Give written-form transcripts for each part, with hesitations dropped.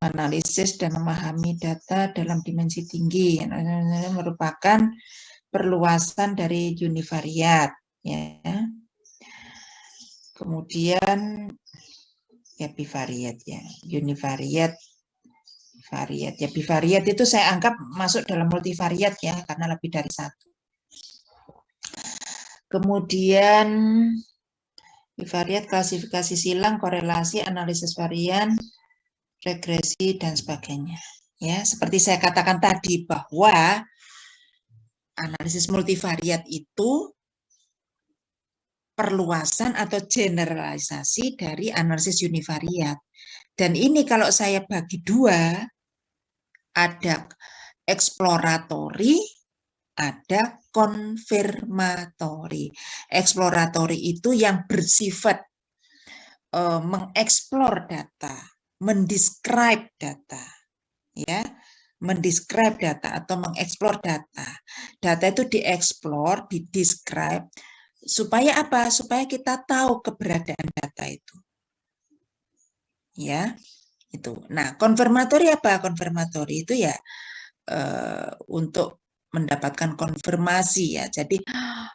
analisis dan memahami data dalam dimensi tinggi merupakan perluasan dari univariat, ya. Kemudian ya bivariat, ya, univariat, variat, ya bivariat itu saya anggap masuk dalam multivariat, ya, karena lebih dari satu. Kemudian bivariat, klasifikasi silang, korelasi, analisis varian, regresi, dan sebagainya. Ya, seperti saya katakan tadi bahwa analisis multivariat itu perluasan atau generalisasi dari analisis univariat. Dan ini kalau saya bagi dua, ada eksploratory, ada konfirmatori. Eksploratory itu yang bersifat mengeksplor data, mendescribe data, ya, mendescribe data atau mengeksplor data. Data itu dieksplor, didescribe, supaya apa? Supaya kita tahu keberadaan data itu. Ya, itu. Nah, konfirmatori apa? Konfirmatori itu ya untuk mendapatkan konfirmasi, ya. Jadi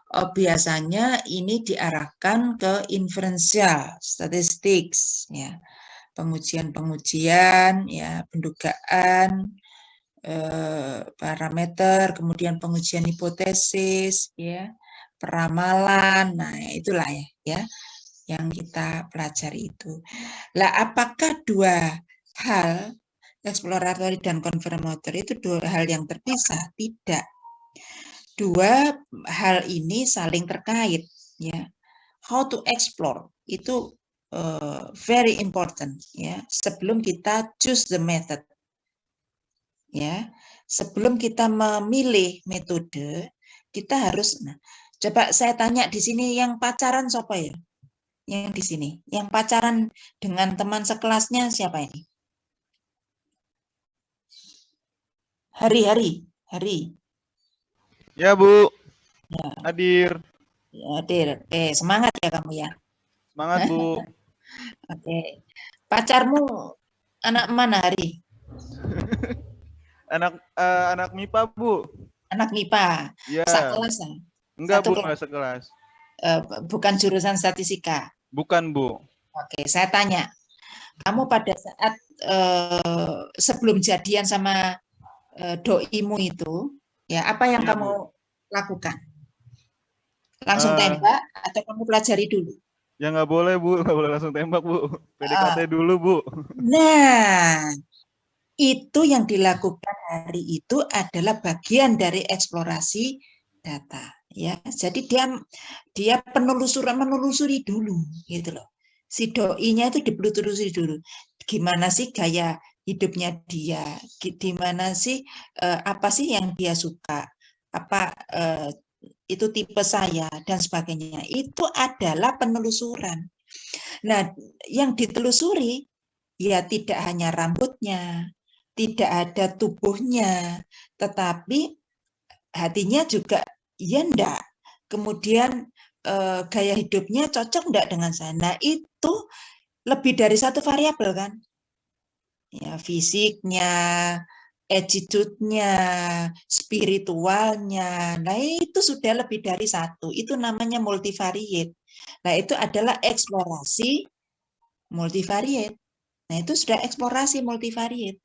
biasanya ini diarahkan ke inferential statistics, ya. Pengujian-pengujian, ya, pendugaan, parameter, kemudian pengujian hipotesis, ya, peramalan. Nah, itulah ya yang kita pelajari itu. Lah, apakah dua hal, eksploratory dan konfirmatori, itu dua hal yang terpisah? Tidak. Dua hal ini saling terkait, ya. How to explore itu very important, ya. Sebelum kita choose the method, ya. Sebelum kita memilih metode, kita harus. Nah, coba saya tanya di sini, yang pacaran siapa ya? Yang di sini, yang pacaran dengan teman sekelasnya siapa ini? Hari. Ya, Bu. Ya, Hadir. hadir. Oke, semangat ya kamu, ya. Semangat, Bu. Oke. Pacarmu anak mana, Hari? Anak MIPA, Bu. Anak MIPA. Ya. Sekelas, ya? Enggak, Satu Bu, kelas. enggak sekelas. Bukan jurusan statistika. Bukan, Bu. Oke, saya tanya. Kamu pada saat sebelum jadian sama doimu itu, ya, apa yang Iya, kamu Bu. lakukan? Langsung Eh, tembak atau kamu pelajari dulu? Ya nggak boleh, Bu. Nggak boleh langsung tembak, Bu. PDKT dulu, Bu. Nah, itu yang dilakukan hari itu adalah bagian dari eksplorasi data, ya. Jadi dia menelusuri dulu, gitu loh. Si doinya itu ditelusuri dulu. Gimana sih gaya hidupnya dia? Gimana sih apa sih yang dia suka? Apa itu tipe saya dan sebagainya. Itu adalah penelusuran. Nah, yang ditelusuri ya tidak hanya rambutnya, tidak ada tubuhnya, tetapi hatinya juga ya enggak. Kemudian gaya hidupnya cocok enggak dengan saya. Nah, itu lebih dari satu variabel, kan? Ya, fisiknya, attitude-nya, spiritualnya. Nah, itu sudah lebih dari satu. Itu namanya multivariate. Nah, itu adalah eksplorasi multivariate. Nah, itu sudah eksplorasi multivariate.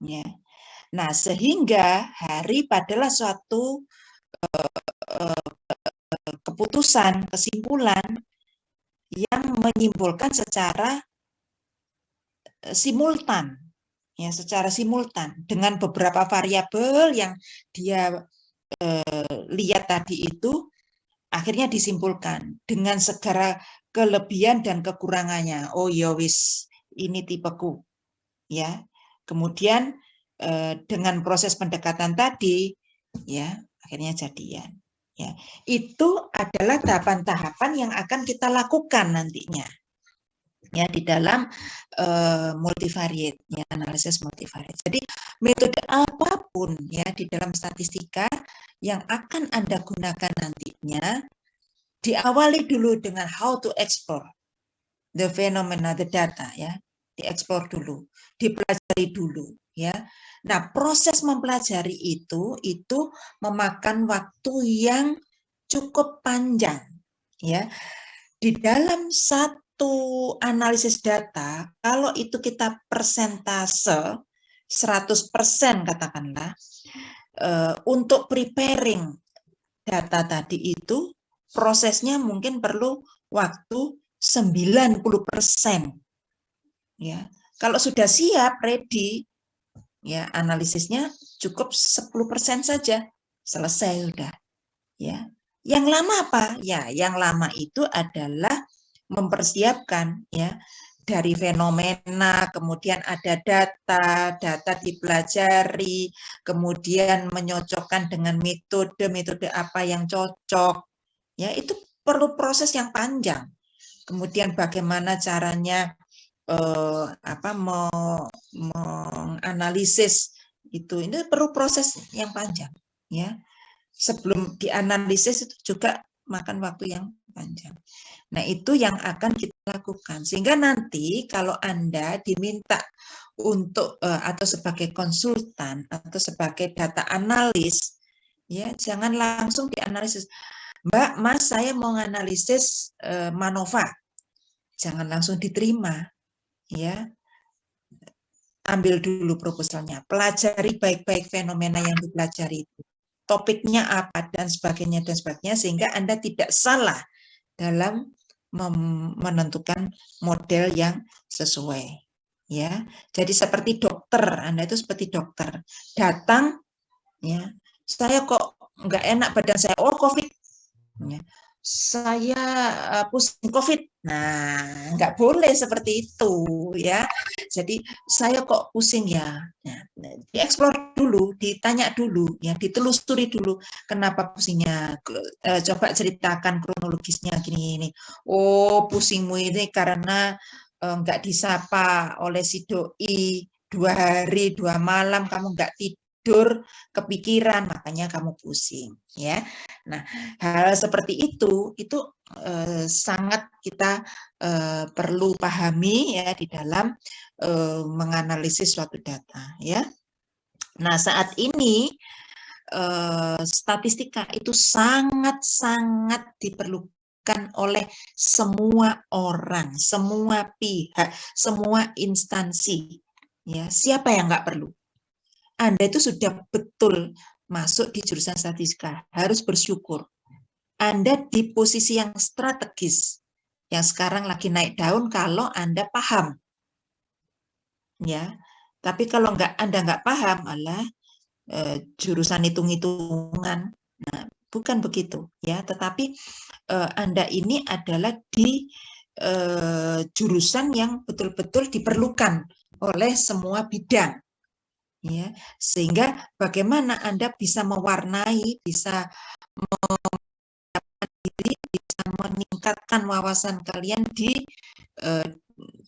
Ya. Nah, sehingga Hari adalah suatu keputusan, kesimpulan yang menyimpulkan secara simultan, ya, secara simultan dengan beberapa variabel yang dia lihat tadi itu, akhirnya disimpulkan dengan segala kelebihan dan kekurangannya. Oh ya wis, ini tipeku, ya. Kemudian dengan proses pendekatan tadi, ya, akhirnya jadian. Ya, itu adalah tahapan-tahapan yang akan kita lakukan nantinya, ya, di dalam multivariate, ya, analisis multivariate. Jadi metode apapun, ya, di dalam statistika yang akan Anda gunakan nantinya, diawali dulu dengan how to explore the phenomena, the data, ya. dieksplor dulu, dipelajari dulu, ya. Nah, proses mempelajari itu memakan waktu yang cukup panjang, ya. Di dalam satu analisis data, kalau itu kita persentase 100% katakanlah, untuk preparing data tadi itu prosesnya mungkin perlu waktu 90%. Ya. Kalau sudah siap, ready, ya analisisnya cukup 10% saja, selesai udah. Ya. Yang lama apa? Ya, yang lama itu adalah mempersiapkan, ya, dari fenomena, kemudian ada data dipelajari, kemudian menyocokkan dengan metode apa yang cocok, ya itu perlu proses yang panjang. Kemudian bagaimana caranya menganalisis ini perlu proses yang panjang, ya. Sebelum dianalisis itu juga makan waktu yang panjang. Nah, itu yang akan kita lakukan. Sehingga nanti kalau Anda diminta untuk atau sebagai konsultan atau sebagai data analis, ya jangan langsung dianalisis. Mbak, Mas, saya mau menganalisis MANOVA. Jangan langsung diterima, ya. Ambil dulu proposalnya, pelajari baik-baik fenomena yang dipelajari itu. Topiknya apa dan sebagainya, sehingga Anda tidak salah dalam menentukan model yang sesuai, ya. Jadi seperti dokter, Anda itu seperti dokter datang, ya, saya kok nggak enak badan saya, oh COVID, ya. Saya pusing COVID. Nah, nggak boleh seperti itu, ya. Jadi saya kok pusing ya. Nah, dieksplor dulu, ditanya dulu, ya, ditelusuri dulu kenapa pusingnya. Coba ceritakan kronologisnya gini. Oh, pusingmu ini karena nggak disapa oleh si doi 2 hari 2 malam, kamu nggak tidur, kepikiran, makanya kamu pusing, ya. Nah, hal seperti itu sangat kita perlu pahami, ya, di dalam menganalisis suatu data, ya. Nah, saat ini statistika itu sangat-sangat diperlukan oleh semua orang, semua pihak, semua instansi, ya. Siapa yang nggak perlu? Anda itu sudah betul masuk di jurusan statistika, harus bersyukur. Anda di posisi yang strategis, yang sekarang lagi naik daun kalau Anda paham. Ya, tapi kalau Anda nggak paham, alah jurusan hitung-hitungan. Nah, bukan begitu, ya. Tetapi Anda ini adalah di jurusan yang betul-betul diperlukan oleh semua bidang. Ya, sehingga bagaimana Anda bisa mewarnai, bisa meningkatkan wawasan kalian di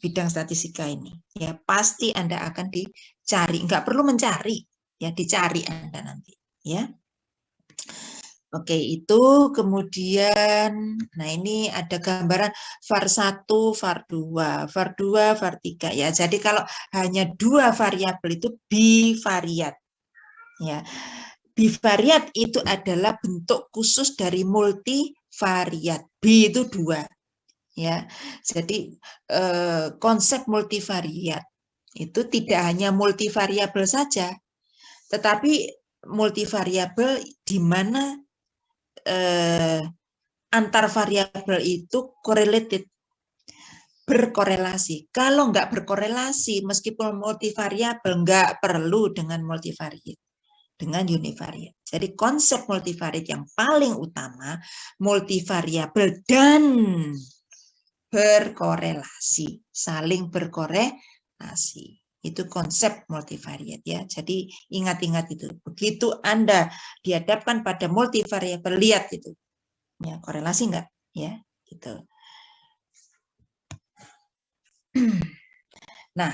bidang statistika ini, ya pasti Anda akan dicari, nggak perlu mencari, ya dicari Anda nanti, ya. Oke, itu kemudian, nah ini ada gambaran var 1, var 2, var 2, var 3, ya. Jadi kalau hanya 2 variabel itu bivariat, ya. Bivariat itu adalah bentuk khusus dari multivariat. B itu 2, ya. Jadi konsep multivariat itu tidak hanya multivariabel saja, tetapi multivariabel di mana antar variabel itu correlated, berkorelasi. Kalau nggak berkorelasi, meskipun multivariabel, nggak perlu dengan multivariat, dengan univariat. Jadi konsep multivariat yang paling utama, multivariabel dan berkorelasi, saling berkorelasi. Itu konsep multivariat, ya. Jadi ingat-ingat itu. Begitu Anda dihadapkan pada multivariabel, lihat itu. Ya, korelasi enggak? Ya, gitu. Nah,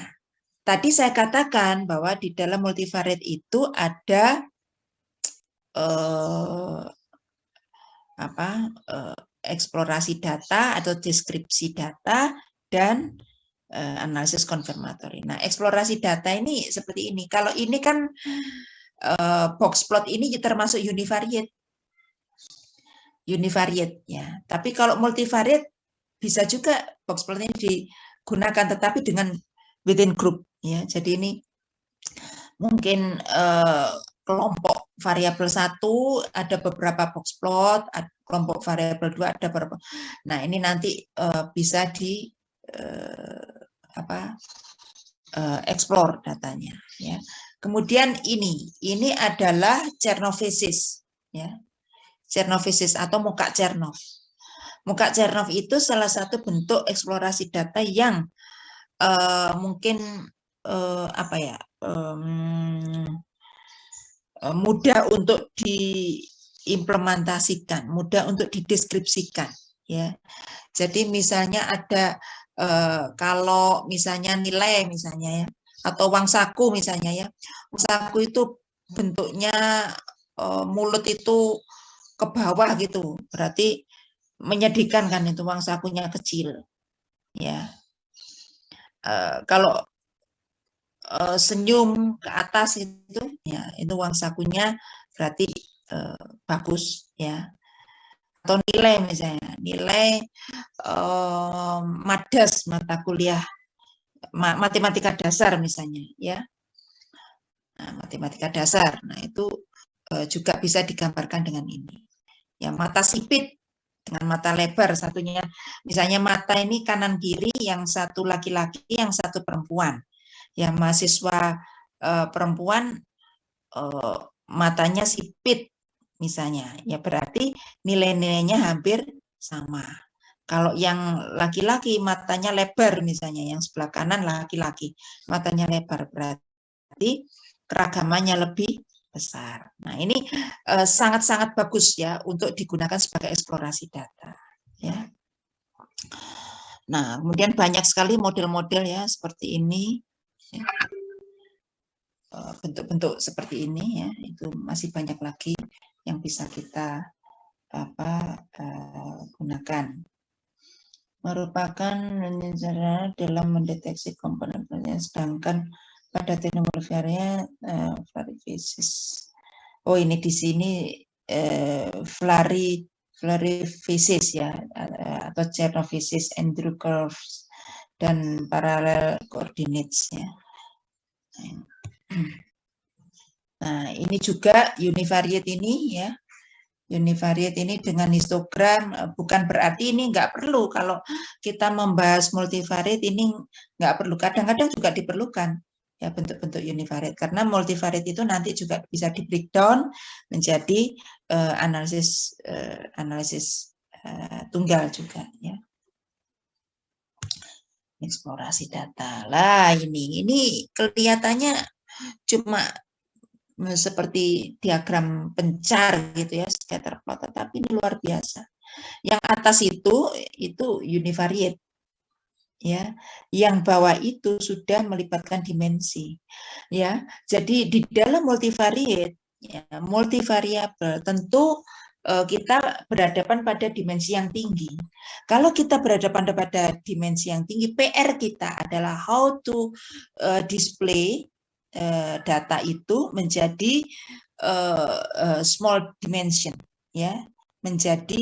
tadi saya katakan bahwa di dalam multivariat itu ada eksplorasi data atau deskripsi data dan analisis konfirmatory. Nah, eksplorasi data ini seperti ini. Kalau ini kan box plot ini termasuk univariate. Univariate ya. Tapi kalau multivariate bisa juga box plot ini digunakan, tetapi dengan within group ya. Jadi ini mungkin kelompok variabel 1 ada beberapa box plot, kelompok variabel 2 ada beberapa. Nah, ini nanti bisa di explore datanya ya. Kemudian ini adalah Chernovisis ya. Chernovisis atau muka Chernov. Muka Chernov itu salah satu bentuk eksplorasi data yang mungkin mudah untuk diimplementasikan, mudah untuk dideskripsikan ya. Jadi misalnya ada kalau misalnya nilai misalnya ya, atau uang saku misalnya ya, uang saku itu bentuknya mulut itu ke bawah gitu, berarti menyedihkan kan, itu uang sakunya kecil ya. Kalau senyum ke atas itu ya, itu uang sakunya berarti bagus ya. Atau nilai misalnya, nilai madas mata kuliah matematika dasar misalnya ya. Nah, matematika dasar. Nah, itu juga bisa digambarkan dengan ini. Ya, mata sipit dengan mata lebar satunya. Misalnya mata ini kanan kiri, yang satu laki-laki, yang satu perempuan. Yang mahasiswa perempuan matanya sipit misalnya, ya berarti nilai-nilainya hampir sama. Kalau yang laki-laki matanya lebar misalnya, yang sebelah kanan laki-laki matanya lebar, berarti keragamannya lebih besar. Nah, ini sangat-sangat bagus ya untuk digunakan sebagai eksplorasi data ya. Nah, kemudian banyak sekali model-model ya seperti ini. Bentuk-bentuk seperti ini ya, itu masih banyak lagi yang bisa kita gunakan. Merupakan cara dalam mendeteksi komponen, sedangkan pada teknologinya varifisis. Oh, ini di sini varifisis ya, atau Chernovisis, Andrew curves dan parallel coordinates ya. Nah, ini juga univariate ini ya. Univariate ini dengan histogram, bukan berarti ini nggak perlu. Kalau kita membahas multivariate ini nggak perlu. Kadang-kadang juga diperlukan ya bentuk-bentuk univariate, karena multivariate itu nanti juga bisa di breakdown menjadi analisis tunggal juga ya. Eksplorasi data lah, ini kelihatannya cuma seperti diagram pencar gitu ya, scatter plot, tetapi ini luar biasa. Yang atas itu univariate ya, yang bawah itu sudah melibatkan dimensi ya. Jadi di dalam multivariate ya, multivariabel tentu kita berhadapan pada dimensi yang tinggi. Kalau kita berhadapan pada dimensi yang tinggi, PR kita adalah how to display data itu menjadi small dimension ya, menjadi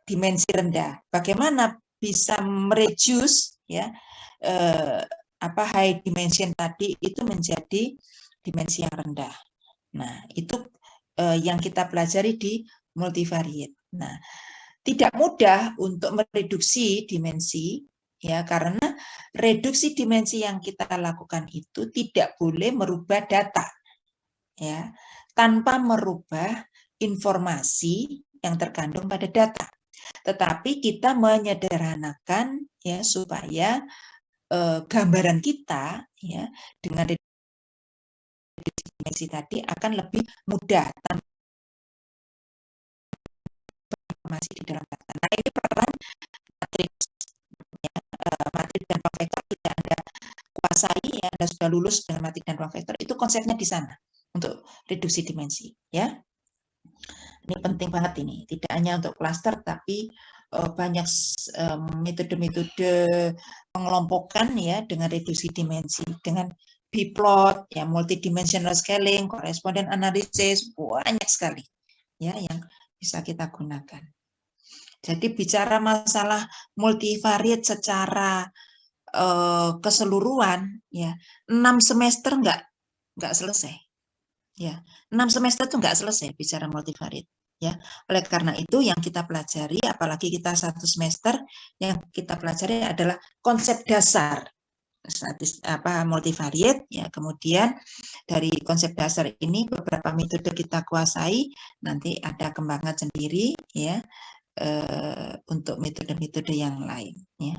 dimensi rendah. Bagaimana bisa mereduce ya high dimension tadi itu menjadi dimensi yang rendah. Nah, itu yang kita pelajari di multivariate. Nah, tidak mudah untuk mereduksi dimensi ya, karena reduksi dimensi yang kita lakukan itu tidak boleh merubah data ya, tanpa merubah informasi yang terkandung pada data. Tetapi kita menyederhanakan ya supaya gambaran kita ya dengan dimensi tadi akan lebih mudah tanpa informasi di dalam data. Nah, ini peran matriks ya, matriks dan ruang vektor tidak Anda kuasai ya, Anda sudah lulus dengan matriks dan ruang vektor, itu konsepnya di sana untuk reduksi dimensi ya. Ini penting banget ini, tidak hanya untuk klaster tapi banyak metode-metode pengelompokan ya dengan reduksi dimensi, dengan biplot, ya multidimensional scaling, correspondent analysis, banyak sekali ya yang bisa kita gunakan. Jadi bicara masalah multivariate secara keseluruhan ya 6 semester nggak selesai ya 6 semester itu nggak selesai bicara multivariate ya. Oleh karena itu yang kita pelajari, apalagi kita 1 semester, yang kita pelajari adalah konsep dasar multivariate ya. Kemudian dari konsep dasar ini beberapa metode kita kuasai, nanti ada kembangan sendiri ya untuk metode-metode yang lain ya.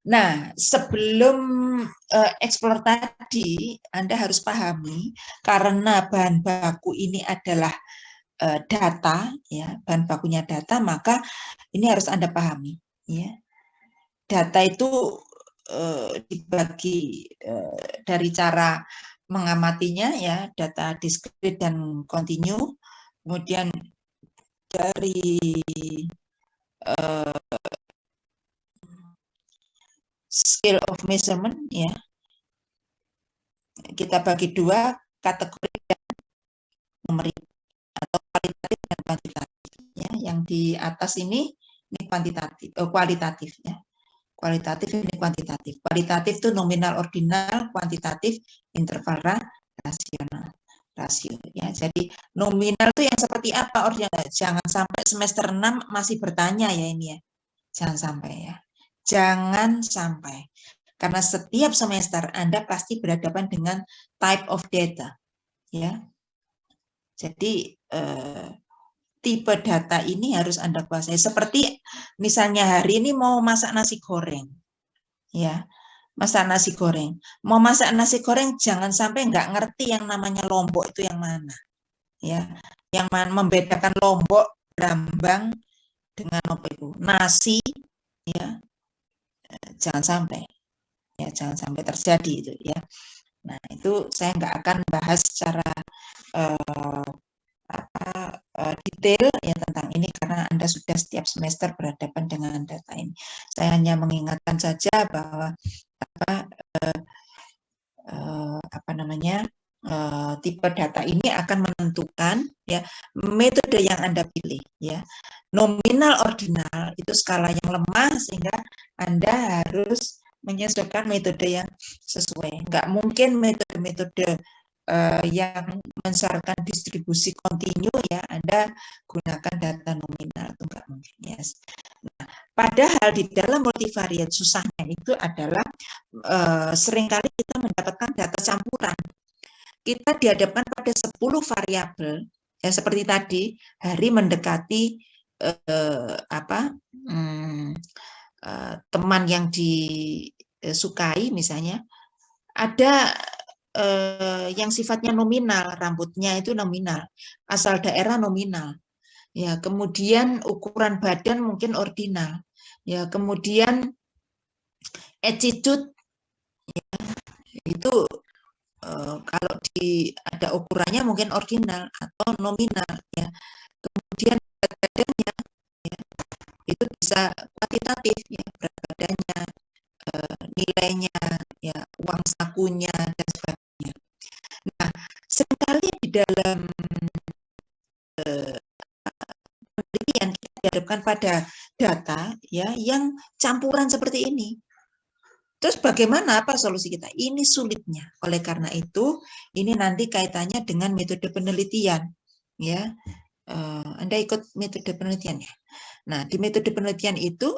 Nah, sebelum eksplor tadi, Anda harus pahami karena bahan baku ini adalah data, ya, bahan bakunya data, maka ini harus Anda pahami, ya. Data itu dibagi dari cara mengamatinya, ya, data diskrit dan kontinu, kemudian dari scale of measurement, ya, kita bagi 2 kategori dan numerik atau kualitatif dan kuantitatif ya. Yang di atas ini kuantitatif, kualitatif ya. Kualitatif ini kuantitatif. Kualitatif itu nominal ordinal, kuantitatif interval rasional. Rasio ya. Jadi nominal itu yang seperti apa ordinal? Jangan sampai semester 6 masih bertanya ya ini ya. Jangan sampai ya. Jangan sampai. Karena setiap semester Anda pasti berhadapan dengan type of data ya. Jadi tipe data ini harus Anda kuasai. Seperti misalnya hari ini mau masak nasi goreng, ya, masak nasi goreng. Mau masak nasi goreng jangan sampai nggak ngerti yang namanya lombok itu yang mana, ya, yang mana membedakan lombok, brambang dengan apa itu nasi, ya, jangan sampai, ya, jangan sampai terjadi itu, ya. Nah itu saya nggak akan bahas secara detail ya tentang ini karena Anda sudah setiap semester berhadapan dengan data ini. Saya hanya mengingatkan saja bahwa tipe data ini akan menentukan ya metode yang Anda pilih ya. Nominal ordinal itu skala yang lemah sehingga Anda harus menyesuaikan metode yang sesuai. Nggak mungkin metode-metode yang mensyaratkan distribusi kontinu ya Anda gunakan data nominal itu enggak mungkin ya. Nah, padahal di dalam multivariate susahnya itu adalah seringkali kita mendapatkan data campuran. Kita dihadapkan pada 10 variabel ya seperti tadi hari mendekati teman yang disukai misalnya ada yang sifatnya nominal, rambutnya itu nominal, asal daerah nominal, ya kemudian ukuran badan mungkin ordinal, ya kemudian attitude ya, itu kalau ada ukurannya mungkin ordinal atau nominal, ya kemudian badannya ya, itu bisa kuantitatif, ya berat badannya, nilainya, ya uang sakunya dan sebagainya. Nah, seringkali di dalam penelitian kita dihadapkan pada data ya yang campuran seperti ini. Terus bagaimana apa solusi kita? Ini sulitnya. Oleh karena itu, ini nanti kaitannya dengan metode penelitian, ya. Anda ikut metode penelitian ya. Nah, di metode penelitian itu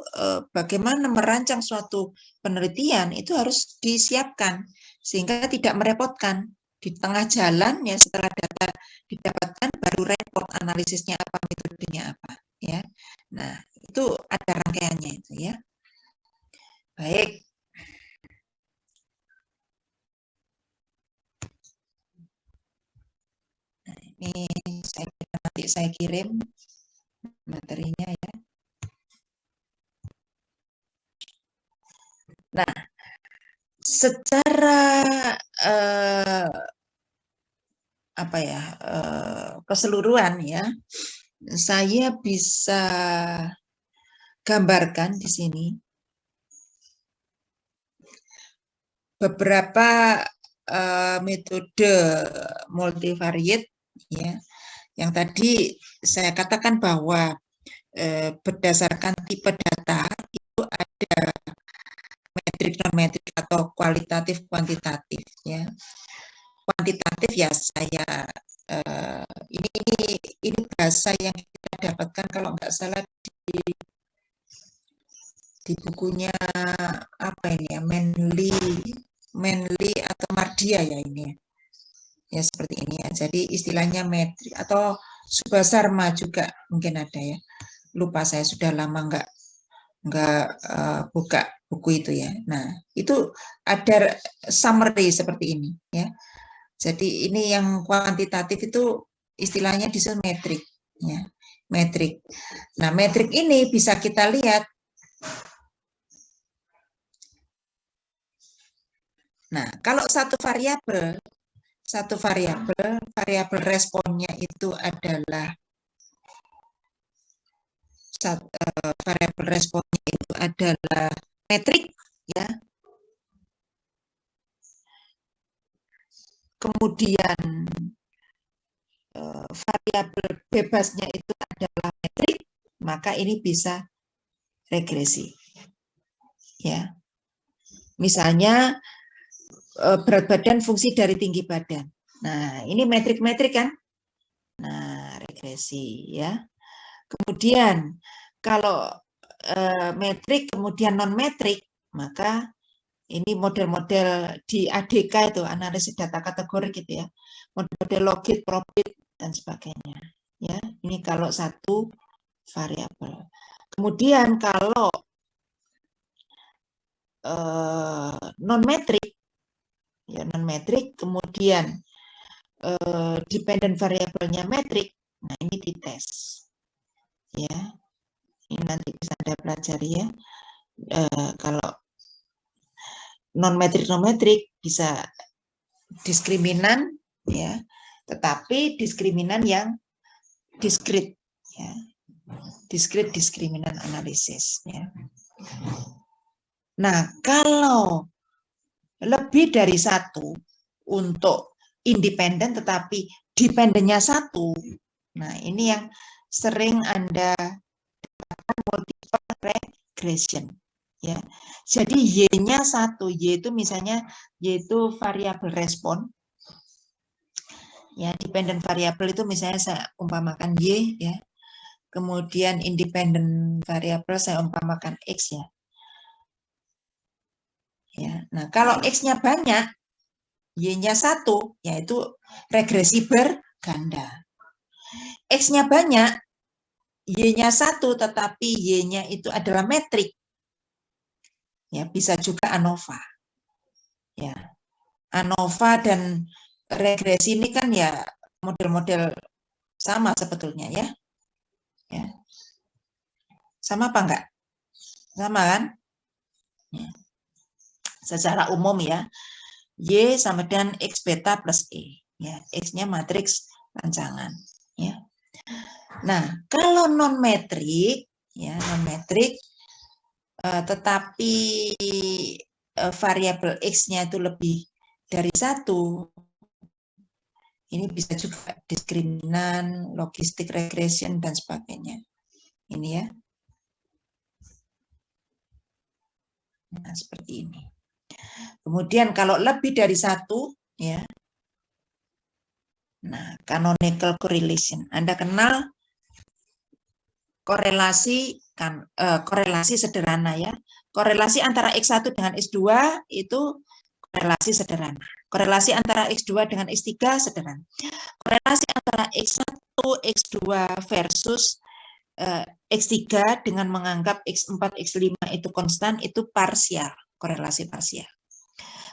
bagaimana merancang suatu penelitian itu harus disiapkan sehingga tidak merepotkan. Di tengah jalan ya setelah data didapatkan baru report analisisnya apa, metodenya apa ya. Nah, itu ada rangkaiannya itu ya. Baik. Nah, ini nanti saya kirim materinya ya. Nah, secara keseluruhan ya, saya bisa gambarkan di sini beberapa metode multivariate ya, yang tadi saya katakan bahwa berdasarkan tipe data itu ada metrik non metrik atau kualitatif kuantitatif ya. Kuantitatif ya saya ini bahasa yang kita dapatkan kalau nggak salah di bukunya apa ini ya, Manly atau Mardia ya ini ya seperti ini ya. Jadi istilahnya metrik atau Subhasarma juga mungkin ada ya. Lupa, saya sudah lama nggak buka buku itu ya. Nah itu ada summary seperti ini ya. Jadi ini yang kuantitatif itu istilahnya disebut metrik ya, metrik. Nah metrik ini bisa kita lihat. Nah kalau satu variabel responnya itu adalah variabel responnya itu adalah metrik ya. Kemudian variabel bebasnya itu adalah metrik, maka ini bisa regresi. Ya. Misalnya berat badan fungsi dari tinggi badan. Nah, ini metrik-metrik kan? Nah, regresi ya. Kemudian kalau metrik kemudian non metrik, maka ini model-model di ADK itu, analisis data kategori gitu ya. Model-model logit, probit dan sebagainya. Ya, ini kalau satu variabel. Kemudian kalau non metrik ya, non metrik kemudian dependent variabelnya metrik, nah ini dites ya, ini nanti bisa Anda pelajari ya. Kalau non metrik bisa diskriminan ya, tetapi diskriminan yang diskrit ya, diskrit diskriminan analisis ya. Nah kalau lebih dari satu untuk independen tetapi dependennya satu, nah ini yang sering Anda dapatkan multiple regression ya. Jadi Y-nya satu, Y itu misalnya yaitu variabel respon ya, dependent variabel itu misalnya saya umpamakan Y ya, kemudian independent variabel saya umpamakan X ya. Ya, nah kalau X-nya banyak, Y-nya satu, yaitu regresi berganda. X-nya banyak, Y-nya satu, tetapi Y-nya itu adalah metrik. Ya, bisa juga ANOVA. Ya, ANOVA dan regresi ini kan ya model-model sama sebetulnya ya. Ya. Sama apa enggak? Sama kan? Ya. Secara umum ya, Y sama dengan X beta plus E. Ya, X-nya matriks rancangan. Ya. Nah, kalau non metrik, ya non metrik, tetapi variabel X-nya itu lebih dari satu, ini bisa juga diskriminan, logistik regression dan sebagainya. Ini ya. Nah, seperti ini. Kemudian kalau lebih dari satu, ya. Nah, canonical correlation. Anda kenal korelasi korelasi sederhana ya. Korelasi antara X1 dengan X2 itu korelasi sederhana. Korelasi antara X2 dengan X3 sederhana. Korelasi antara X1, X2 versus X3 dengan menganggap X4, X5 itu konstan, itu parsial, korelasi parsial.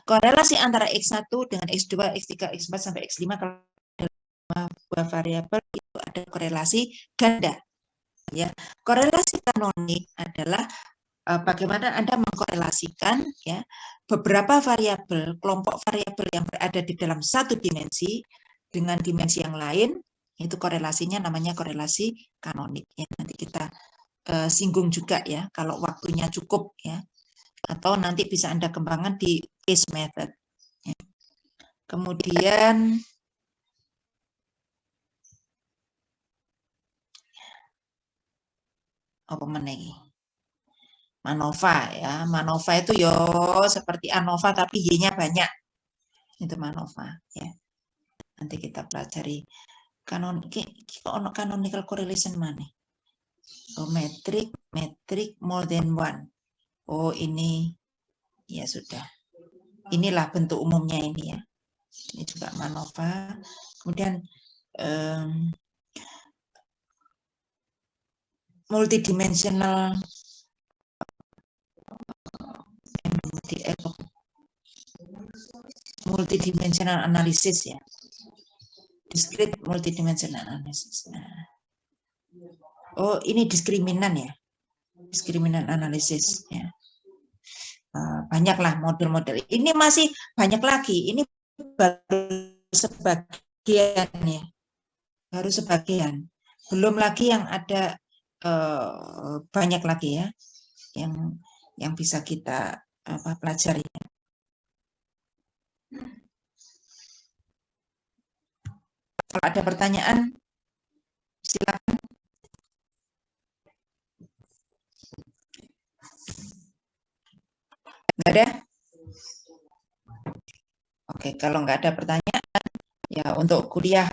Korelasi antara X1 dengan X2, X3, X4 sampai X5 kalau dalam buah variabel itu ada korelasi ganda. Ya, korelasi kanonik adalah bagaimana Anda mengkorelasikan ya beberapa variabel, kelompok variabel yang berada di dalam satu dimensi dengan dimensi yang lain, itu korelasinya namanya korelasi kanonik. Ya, nanti kita singgung juga ya, kalau waktunya cukup ya. Atau nanti bisa Anda kembangkan di case method. Ya. Kemudian apa menegi? MANOVA ya. MANOVA itu yo seperti ANOVA tapi Y-nya banyak. Itu MANOVA ya. Nanti kita pelajari canonical correlation mana? Oh, metric more than one. Oh, ini ya sudah. Inilah bentuk umumnya ini ya. Ini juga MANOVA. Kemudian multidimensional multidimensional analysis ya. Discrete multidimensional analysis. Nah. Oh, ini diskriminan ya. Diskriminan analisis ya. Banyaklah model-model. Ini masih banyak lagi. Ini baru sebagian ya. Baru sebagian. Belum lagi yang ada banyak lagi ya. Yang bisa kita pelajari. Kalau ada pertanyaan, silakan. Nggak ada? Oke, kalau nggak ada pertanyaan, ya untuk kuliah